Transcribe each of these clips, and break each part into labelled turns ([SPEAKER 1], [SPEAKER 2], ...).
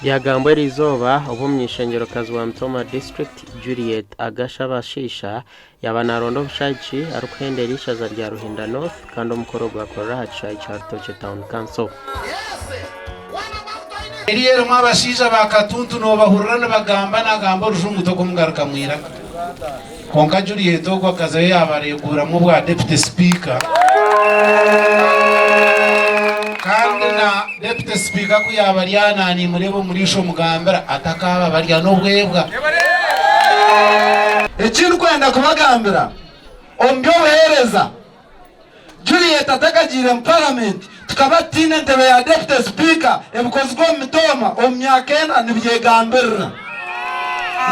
[SPEAKER 1] Yagambwe rizoba ubu mwishengero kazi wa Mtoma District Juliet Agashabashisha yabanarondo bushaji arukwenderisha za rya Ruhinda North kandi umukoro gwakorera hacaye Chartoche Town Council.
[SPEAKER 2] Eriero mabashisha bakatuntu no bahurana bagamba nagamba rushumuto ko mugaruka mwira. Konka Juliet ogwa kazi yabaregura mu bwa deputy speaker. Kandi na deputy speaker ku yabaryana ni murebo murisho mugambira atakaba barya no bwebwa
[SPEAKER 3] ikintu kwenda kubagambira ombyo hereza Juliet atakagire mu parliament tukabatine ndebe ya deputy speaker ebukozwe Mtoma omyakena nibyegambira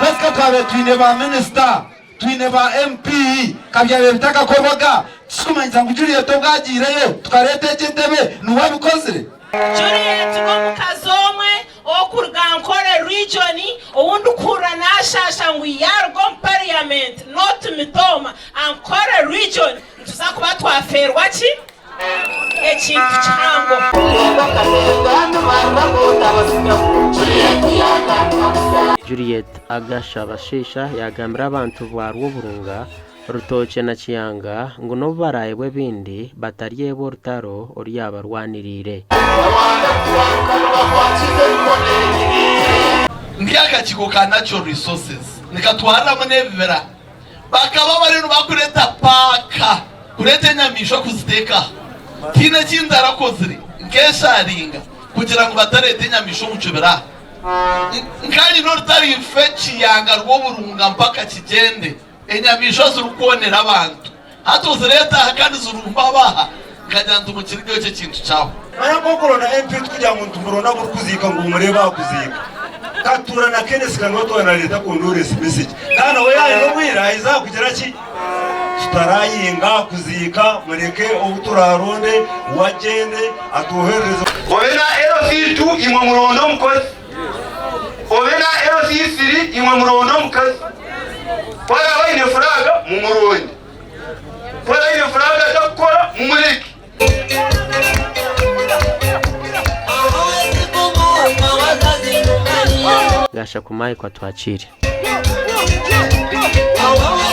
[SPEAKER 3] baska twabe twine ba minister twine ba MP kabya bitaka kobaga tukumanza ngo Juliet obwagireyo tukarete cyentebe nuwabikozire
[SPEAKER 4] Juliet ngo mukazomwe okurgankore region owundi kura nashasha ngo yargo parliament not Mtoma ankore region tuzakuba twaferwa ki ekintu cyango
[SPEAKER 1] Juliet Agashabashisha yagambira abantu barwo burunga Rutoche na Kiyanga ngo no baraye bwe bindi batariye bo rutaro oryaba rwanirire
[SPEAKER 5] Ndiaka kigo ka natural resources nikatwara munebera bakaba bari no bakureta paka kurete nyamisho kuziteka kine kinzara kozire nkesharinga kugira ngo batarete nyamisho mucubera nkani no rutari fechi yanga rwo burunga mpaka kigende enyamisho z'urukonera abantu hatuzireta kandi zurumba baha kajyantu mu kiryo cyo kintu cyaho
[SPEAKER 3] aya kokoro na MP tukujya mu ntumurona kuzika ngo umureba kuzika katura na Kenneth Kanoto na leta kondore message nana we yayo wira izakugera ki tutarayinga kuzika mureke obuturaronde wagende atuhereza obena LC2 imwe murondo mukozi obena LC3 imwe murondo mukozi Pora waine furaga mu murundi Pora waine furaga takora mu muriki
[SPEAKER 1] gasha kumaye kwa twachiri